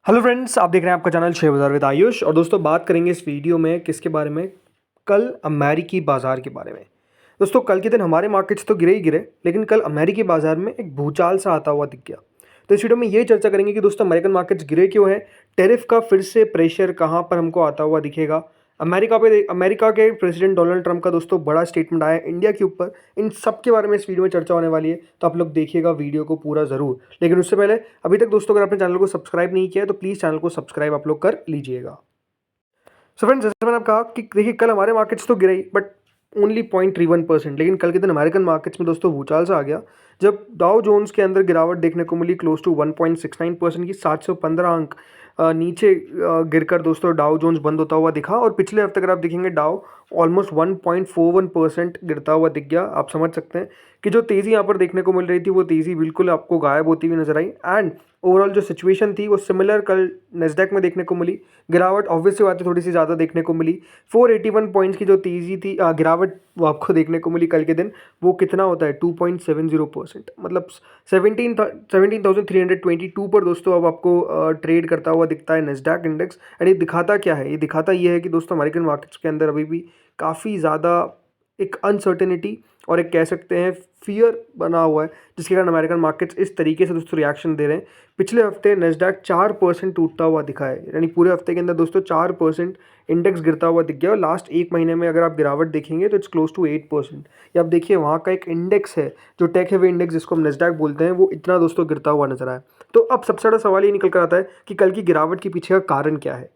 Hello friends, आप देख रहे हैं आपका चैनल शेयर बाजार विद आयुष। और दोस्तों बात करेंगे इस वीडियो में किसके बारे में, कल अमेरिकी बाजार के बारे में। दोस्तों कल के दिन हमारे मार्केट्स तो गिरे ही गिरे, लेकिन कल अमेरिकी बाजार में एक भूचाल सा आता हुआ दिख गया। तो इस वीडियो में ये चर्चा करेंगे कि दोस्तों अमेरिकन मार्केट्स गिरे क्यों हैं, टैरिफ का फिर से प्रेशर कहाँ पर हमको आता हुआ दिखेगा, अमेरिका के प्रेसिडेंट डोनाल्ड ट्रंप का दोस्तों बड़ा स्टेटमेंट आया इंडिया के ऊपर। इन सब के बारे में इस वीडियो में चर्चा होने वाली है, तो आप लोग देखिएगा वीडियो को पूरा ज़रूर। लेकिन उससे पहले अभी तक दोस्तों अगर आपने चैनल को सब्सक्राइब नहीं किया है तो प्लीज़ चैनल को सब्सक्राइब आप लोग कर लीजिएगा। सो फ्रेंड्स, जैसे मैंने आपको कहा कि देखिए कल हमारे मार्केट्स तो गिरे ही, बट ओनली 0.31%। लेकिन कल के दिन अमेरिकन मार्केट्स में दोस्तों भूचाल सा आ गया, जब डाउ जोन्स के अंदर गिरावट देखने को मिली क्लोज टू 1.69% की। 715 अंक नीचे गिरकर दोस्तों डाउ जोन्स बंद होता हुआ दिखा। और पिछले हफ्ते अगर आप देखेंगे डाउ ऑलमोस्ट 1.41% गिरता हुआ दिख गया। आप समझ सकते हैं कि जो तेज़ी यहाँ पर देखने को मिल रही थी वो तेज़ी बिल्कुल आपको गायब होती हुई नजर आई। एंड ओवरऑल जो सिचुएशन थी वो सिमिलर कल नेस्डैक में देखने को मिली। गिरावट ऑब्वियसली बात है थोड़ी सी ज़्यादा देखने को मिली। 481 पॉइंट्स की जो तेज़ी थी गिरावट वो आपको देखने को मिली कल के दिन, वो कितना होता है 2.70%। मतलब 17,322 पर दोस्तों अब आपको ट्रेड करता हुआ दिखता है नेस्डैक इंडेक्स। एंड ये दिखाता क्या है, ये दिखाता ये है कि दोस्तों अमेरिकन मार्केट्स के अंदर अभी भी काफ़ी ज़्यादा एक अनसर्टेनिटी और एक कह सकते हैं फियर बना हुआ है, जिसके कारण अमेरिकन मार्केट्स इस तरीके से दोस्तों रिएक्शन दे रहे हैं। पिछले हफ्ते नेस्डैक 4% टूटता हुआ दिखा है, यानी पूरे हफ्ते के अंदर दोस्तों 4% इंडेक्स गिरता हुआ दिख गया। और लास्ट एक महीने में अगर आप गिरावट देखेंगे तो इट्स क्लोज टू 8%। या आप देखिए वहाँ का एक इंडेक्स है जो टेक हेवी इंडेक्स जिसको हम नेस्डैक बोलते हैं, वो इतना दोस्तों गिरता हुआ नजर आया। तो अब सबसे बड़ा सवाल ये निकल कर आता है कि कल की गिरावट के पीछे का कारण क्या है।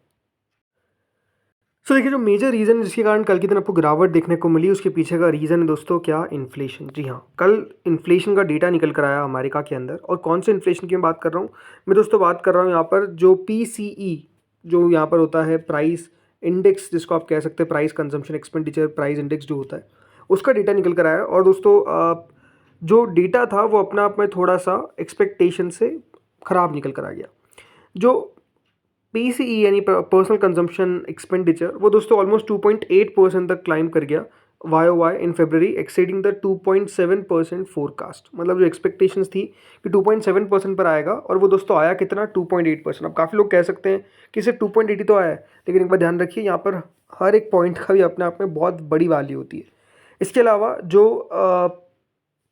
सो देखिए जो मेजर रीज़न जिसके कारण कल के दिन आपको गिरावट देखने को मिली, उसके पीछे का रीज़न है दोस्तों क्या, इन्फ्लेशन। जी हाँ, कल इन्फ्लेशन का डेटा निकल कर आया अमेरिका के अंदर। और कौन से इन्फ्लेशन की मैं बात कर रहा हूँ, मैं दोस्तों बात कर रहा हूँ यहाँ पर जो PCE जो यहाँ पर होता है प्राइस इंडेक्स, जिसको आप कह सकते हैं price consumption expenditure price index जो होता है, उसका डेटा निकल कर आया। और दोस्तों जो डेटा था वो अपने आप में थोड़ा सा एक्सपेक्टेशन से ख़राब निकल कर आ गया। जो PCE यानी पर्सनल कंजम्पशन एक्सपेंडिचर, वो दोस्तों ऑलमोस्ट 2.8% तक क्लाइम कर गया YOY in February, exceeding the 2.7% forecast. मतलब जो एक्सपेक्टेशंस थी कि 2.7% पर आएगा, और वो दोस्तों आया कितना 2.8%। अब काफ़ी लोग कह सकते हैं कि सिर्फ 2.8 ही तो आया है, लेकिन एक बार ध्यान रखिए यहाँ पर हर एक पॉइंट का भी अपने आप में बहुत बड़ी वैल्यू होती है। इसके अलावा जो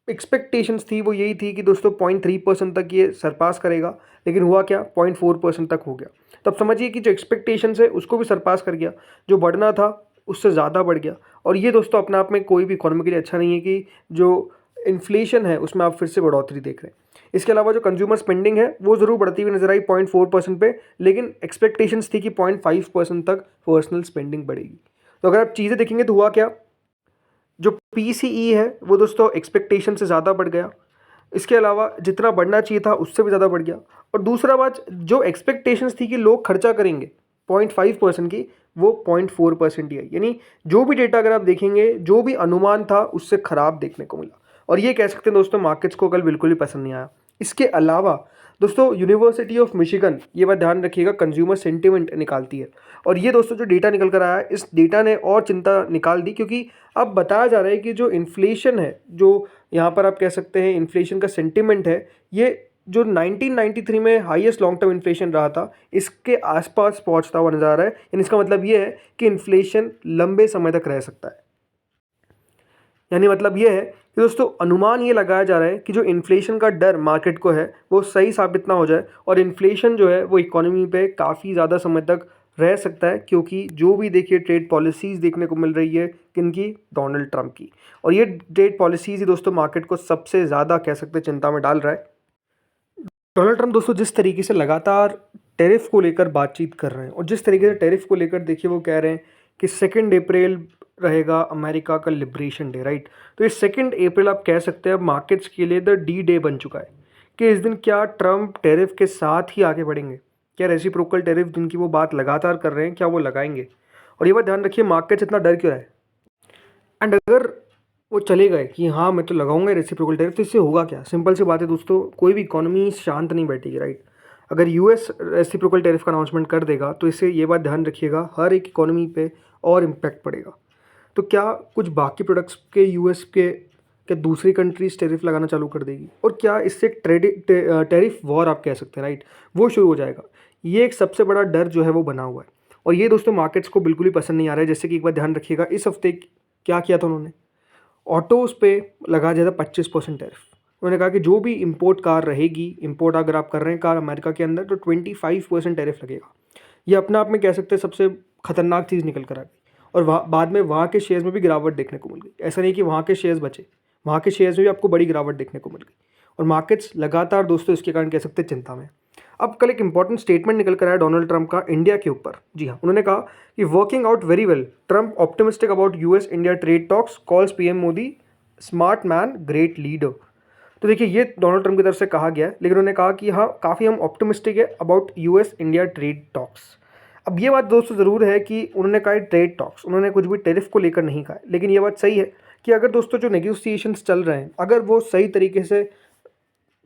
एक्सपेक्टेशंस थी वो यही थी कि दोस्तों 0.3% तक ये सरपास करेगा, लेकिन हुआ क्या 0.4% तक हो गया। तब समझिए कि जो एक्सपेक्टेशंस है उसको भी सरपास कर गया, जो बढ़ना था उससे ज़्यादा बढ़ गया। और ये दोस्तों अपने आप में कोई भी इकोनॉमी के लिए अच्छा नहीं है कि जो इन्फ्लेशन है उसमें आप फिर से बढ़ोतरी देख रहे हैं। इसके अलावा जो कंज्यूमर स्पेंडिंग है वो ज़रूर बढ़ती हुई नजर आई 0.4% पे, लेकिन एक्सपेक्टेशंस थी कि 0.5% तक पर्सनल स्पेंडिंग बढ़ेगी। तो अगर आप चीज़ें देखेंगे तो हुआ क्या, जो PCE है वो दोस्तों एक्सपेक्टेशन से ज़्यादा बढ़ गया। इसके अलावा जितना बढ़ना चाहिए था उससे भी ज़्यादा बढ़ गया। और दूसरा बात, जो एक्सपेक्टेशंस थी कि लोग खर्चा करेंगे 0.5% की, वो 0.4% ही है। यानी जो भी डेटा अगर आप देखेंगे, जो भी अनुमान था उससे ख़राब देखने को मिला। और ये कह सकते हैं दोस्तों मार्केट्स को कल बिल्कुल ही पसंद नहीं आया। इसके अलावा दोस्तों यूनिवर्सिटी ऑफ मिशिगन, ये बात ध्यान रखिएगा, कंज्यूमर सेंटिमेंट निकालती है। और ये दोस्तों जो डेटा निकल कर आया है, इस डेटा ने और चिंता निकाल दी, क्योंकि अब बताया जा रहा है कि जो इन्फ्लेशन है, जो यहाँ पर आप कह सकते हैं इन्फ्लेशन का सेंटिमेंट है, ये जो 1993 में हाईएस्ट लॉन्ग टर्म इन्फ्लेशन रहा था, इसके आसपास पहुँचता हुआ नजर आ रहा है। यानी इसका मतलब ये है कि इन्फ्लेशन लंबे समय तक रह सकता है। यानी मतलब ये है कि दोस्तों अनुमान ये लगाया जा रहा है कि जो इन्फ्लेशन का डर मार्केट को है वो सही साबित ना हो जाए, और इन्फ्लेशन जो है वो इकोनॉमी पे काफ़ी ज़्यादा समय तक रह सकता है। क्योंकि जो भी देखिए ट्रेड पॉलिसीज़ देखने को मिल रही है किनकी, डोनाल्ड ट्रंप की। और ये ट्रेड पॉलिसीज़ ही दोस्तों मार्केट को सबसे ज़्यादा कह सकते हैं चिंता में डाल रहा है। डोनाल्ड ट्रंप दोस्तों जिस तरीके से लगातार टैरिफ को लेकर बातचीत कर रहे हैं, और जिस तरीके से टैरिफ को लेकर देखिए वो कह रहे हैं कि 2 अप्रैल रहेगा अमेरिका का लिबरेशन डे, राइट। तो ये 2 अप्रैल आप कह सकते हैं अब मार्केट्स के लिए द D डे बन चुका है, कि इस दिन क्या ट्रंप टैरिफ के साथ ही आगे बढ़ेंगे, क्या रेसिप्रोकल टैरिफ जिनकी वो बात लगातार कर रहे हैं क्या वो लगाएंगे। और ये बात ध्यान रखिए मार्केट्स इतना डर क्यों रहा है। एंड अगर वो चले गए कि हाँ मैं तो लगाऊंगा रेसिप्रोकल टैरिफ, तो इससे होगा क्या, सिंपल सी बात है दोस्तों, कोई भी इकोनॉमी शांत नहीं बैठेगी, राइट। अगर US रेसिप्रोकल टैरिफ का अनाउंसमेंट कर देगा तो इससे ये बात ध्यान रखिएगा हर एक इकोनॉमी पे और इम्पैक्ट पड़ेगा। तो क्या कुछ बाकी प्रोडक्ट्स के US के क्या दूसरी कंट्रीज टैरिफ लगाना चालू कर देगी, और क्या इससे टैरिफ वॉर आप कह सकते हैं, राइट, वो शुरू हो जाएगा। ये एक सबसे बड़ा डर जो है वो बना हुआ है, और ये दोस्तों मार्केट्स को बिल्कुल भी पसंद नहीं आ रहा है। जैसे कि एक बार ध्यान रखिएगा, इस हफ्ते क्या किया था उन्होंने, ऑटोज़ पे लगा दिया था 25% टैरिफ। उन्होंने कहा कि जो भी इंपोर्ट कार रहेगी, इंपोर्ट अगर आप कर रहे हैं कार अमेरिका के अंदर, तो 25% टैरिफ लगेगा। ये अपने आप में कह सकते हैं सबसे खतरनाक चीज़ निकल कर आ गई, और वहाँ बाद में वहाँ के शेयर्स में भी गिरावट देखने को मिल गई। ऐसा नहीं कि वहाँ के शेयर्स बचे, वहाँ के शेयर्स में भी आपको बड़ी गिरावट देखने को मिल गई, और मार्केट्स लगातार दोस्तों इसके कारण कह सकते हैं चिंता में। अब कल एक इंपॉर्टेंट स्टेटमेंट निकल कर आया डोनाल्ड ट्रंप का इंडिया के ऊपर। जी हाँ, उन्होंने कहा कि working out very well, Trump optimistic about US India trade talks, calls PM Modi smart man great leader. तो देखिए, ये डोनाल्ड ट्रंप की तरफ से कहा गया है, लेकिन उन्होंने कहा कि हाँ काफ़ी हम ऑप्टिमिस्टिक है about US India trade talks. अब ये बात दोस्तों ज़रूर है कि उन्होंने कहा ट्रेड टॉक्स, उन्होंने कुछ भी टैरिफ को लेकर नहीं कहा, लेकिन ये बात सही है कि अगर दोस्तों जो नेगोशिएशंस चल रहे हैं, अगर वो सही तरीके से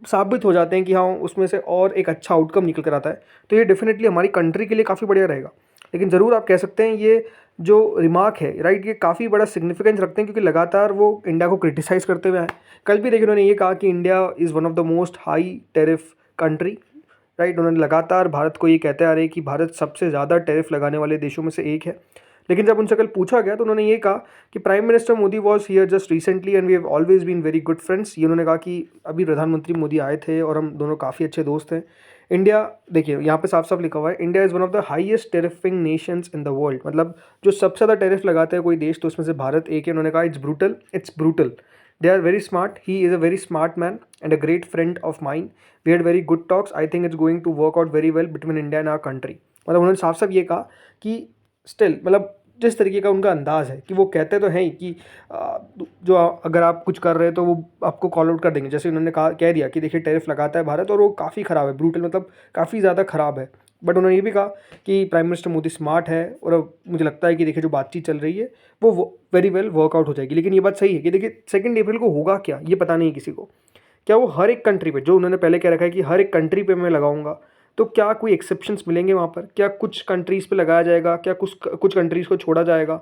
साबित हो जाते हैं कि हाँ उसमें से और एक अच्छा आउटकम निकल कर आता है, तो ये डेफिनेटली हमारी कंट्री के लिए काफ़ी बढ़िया रहेगा। लेकिन ज़रूर आप कह सकते हैं ये जो रिमार्क है, राइट, ये काफ़ी बड़ा सिग्निफिकेंस रखते हैं, क्योंकि लगातार वो इंडिया को क्रिटिसाइज़ करते हुए आए। कल भी देखिए उन्होंने ये कहा कि India is one of the most high tariff country, right. उन्होंने लगातार भारत को ये कहते आ रहे हैं कि भारत सबसे ज़्यादा टैरिफ लगाने वाले देशों में से एक है। लेकिन जब उनसे कल पूछा गया तो उन्होंने ये कहा कि prime minister Modi was here just recently and we have always been very good friends. ये उन्होंने कहा कि अभी प्रधानमंत्री मोदी आए थे और हम दोनों काफ़ी अच्छे दोस्त हैं। इंडिया, देखिए यहाँ पे साफ साफ लिखा हुआ है, India is one of the highest tariffing nations in the world, मतलब जो सबसे ज़्यादा टैरिफ लगाते हैं कोई देश, तो उसमें से भारत एक है। उन्होंने कहा it's brutal, they are very smart, he is a very smart man and a great friend of mine, we had very good talks, I think it's going to work out very well between India and our country. मतलब उन्होंने साफ साफ ये कहा कि still, मतलब जिस तरीके का उनका अंदाज़ है कि वो कहते तो हैं ही कि जो अगर आप कुछ कर रहे हैं तो वो आपको कॉल आउट कर देंगे। जैसे उन्होंने कह दिया कि देखिए टैरिफ लगाता है भारत और वो काफ़ी ख़राब है, ब्रूटल मतलब काफ़ी ज़्यादा ख़राब है। बट उन्होंने ये भी कहा कि प्राइम मिनिस्टर मोदी स्मार्ट है, और अब मुझे लगता है कि देखिए जो बातचीत चल रही है वो वेरी वेल वर्कआउट हो जाएगी। लेकिन ये बात सही है कि देखिए 2 अप्रैल को होगा क्या, ये पता नहीं है किसी को। क्या वो हर एक कंट्री पे, जो उन्होंने पहले कह रखा है कि हर एक कंट्री पे मैं लगाऊंगा, तो क्या कोई एक्सेप्शंस मिलेंगे वहाँ पर? क्या कुछ कंट्रीज़ पे लगाया जाएगा, क्या कुछ कुछ कंट्रीज़ को छोड़ा जाएगा?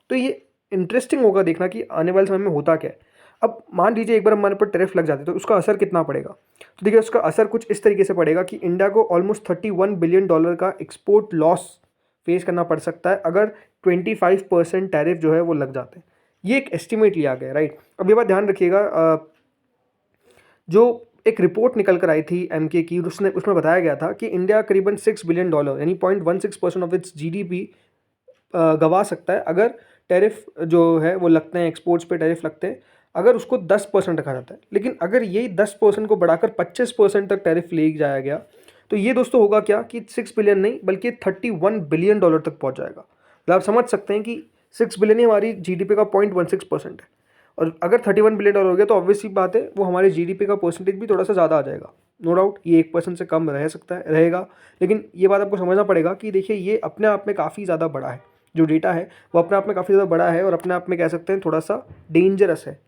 तो ये इंटरेस्टिंग होगा देखना कि आने वाले समय में होता क्या है। अब मान लीजिए एक बार हमारे ऊपर टैरिफ लग जाते तो उसका असर कितना पड़ेगा? तो देखिए उसका असर कुछ इस तरीके से पड़ेगा कि इंडिया को ऑलमोस्ट $31 बिलियन का एक्सपोर्ट लॉस फेस करना पड़ सकता है अगर 25% टैरिफ जो है वो लग जाते हैं। ये एक एस्टिमेट लिया गया है, राइट। अब ये बात ध्यान रखिएगा, जो एक रिपोर्ट निकल कर आई थी एमके की, उसमें बताया गया था कि इंडिया करीबन $6 बिलियन यानी 0.16% ऑफ इट्स जीडीपी गंवा सकता है अगर टैरिफ जो है वो लगते हैं, एक्सपोर्ट्स पे टैरिफ लगते हैं, अगर उसको 10% रखा जाता है। लेकिन अगर यही 10% को बढ़ाकर 25% तक टैरिफ ले जाया गया, तो ये दोस्तों होगा क्या कि 6 बिलियन नहीं बल्कि $31 बिलियन तक पहुंच जाएगा। मतलब आप समझ सकते हैं कि 6 बिलियन ही हमारी जीडीपी का 0.16% है, और अगर $31 बिलियन हो गया तो ऑब्वियस सी बात है वो हमारे जीडीपी का परसेंटेज भी थोड़ा सा ज़्यादा आ जाएगा। नो डाउट ये 1% से कम रह सकता है, रहेगा, लेकिन ये बात आपको समझना पड़ेगा कि देखिए ये अपने आप में काफ़ी ज़्यादा बड़ा है। जो डेटा है वो अपने आप में काफ़ी ज़्यादा बड़ा है और अपने आप में कह सकते हैं थोड़ा सा डेंजरस है।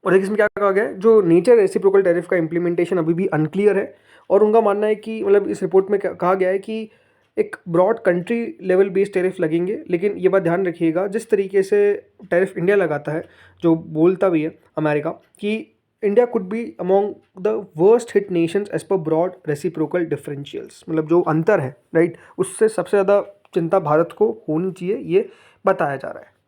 और देखिए इसमें क्या कहा गया है, जो नेचर रेसिप्रोकल टैरिफ का इम्प्लीमेंटेशन अभी भी अनक्लियर है, और उनका मानना है कि मतलब इस रिपोर्ट में कहा गया है कि एक broad country level based tariff लगेंगे। लेकिन ये बात ध्यान रखिएगा, जिस तरीके से टैरिफ इंडिया लगाता है, जो बोलता भी है अमेरिका कि India could be among the worst hit nations as per broad reciprocal differentials, मतलब जो अंतर है, राइट, उससे सबसे ज़्यादा चिंता भारत को होनी चाहिए, ये बताया जा रहा है।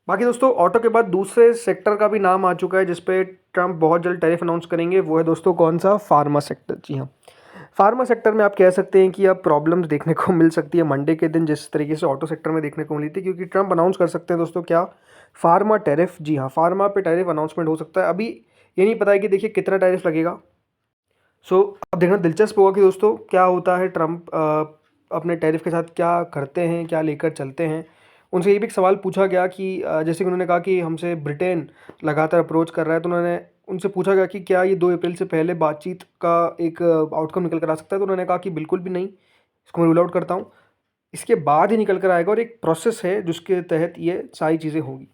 बाकी दोस्तों ऑटो के बाद दूसरे सेक्टर का भी नाम आ चुका है जिसपे ट्रंप बहुत जल्द टैरिफ अनाउंस करेंगे, वो है दोस्तों कौन सा? Pharma sector. जी हाँ, फार्मा सेक्टर में आप कह सकते हैं कि अब प्रॉब्लम्स देखने को मिल सकती है मंडे के दिन, जिस तरीके से ऑटो सेक्टर में देखने को मिली थी, क्योंकि ट्रंप अनाउंस कर सकते हैं दोस्तों क्या? Pharma tariff. जी हाँ, फार्मा पे टैरिफ अनाउंसमेंट हो सकता है। अभी ये नहीं पता है कि देखिए कितना टैरिफ लगेगा। अब देखना दिलचस्प होगा कि दोस्तों क्या होता है, ट्रंप अपने टैरिफ के साथ क्या करते हैं, क्या लेकर चलते हैं। उनसे ये भी एक सवाल पूछा गया कि जैसे कि उन्होंने कहा कि हमसे ब्रिटेन लगातार अप्रोच कर रहा है, तो उन्होंने उनसे पूछा गया कि क्या ये 2 अप्रैल से पहले बातचीत का एक आउटकम निकल कर आ सकता है, तो उन्होंने कहा कि बिल्कुल भी नहीं, इसको मैं रूल आउट करता हूँ, इसके बाद ही निकल कर आएगा और एक प्रोसेस है जिसके तहत ये सारी चीज़ें होंगी।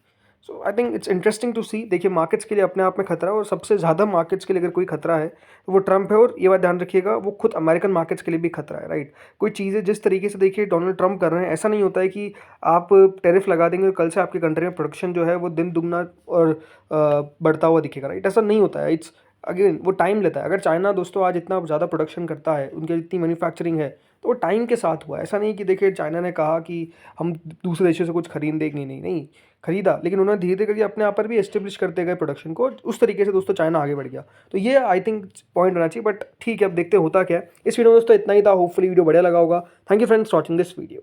So I think it's interesting to see. देखिए मार्केट्स के लिए अपने आप में खतरा है, और सबसे ज़्यादा मार्केट्स के लिए अगर कोई खतरा है तो वो ट्रंप है, और ये बात ध्यान रखिएगा वो खुद अमेरिकन मार्केट्स के लिए भी खतरा है, राइट। कोई चीज़ें जिस तरीके से देखिए डोनाल्ड ट्रंप कर रहे हैं, ऐसा नहीं होता है कि आप टैरिफ लगा देंगे और कल से आपकी कंट्री में प्रोडक्शन जो है वो दिन दुगना और बढ़ता हुआ दिखेगा, राइट। ऐसा नहीं होता है। इट्स अगेन वो टाइम लेता है। अगर चाइना दोस्तों आज इतना ज़्यादा प्रोडक्शन करता है, उनकी इतनी मैन्युफैक्चरिंग है, तो वो टाइम के साथ हुआ है। ऐसा नहीं कि देखिए चाइना ने कहा कि हम दूसरे देशों से कुछ खरीदेंगे नहीं, नहीं खरीदा, लेकिन उन्होंने धीरे धीरे करके अपने आप पर भी एस्टेब्लिश करते गए प्रोडक्शन को। उस तरीके से दोस्तों चाइना आगे बढ़ गया। तो ये आई थिंक पॉइंट होना चाहिए, बट ठीक है अब देखते हैं होता क्या है। इस वीडियो में दोस्तों इतना ही था। होपफुली वीडियो बढ़िया लगा होगा। Thank you friends watching this video.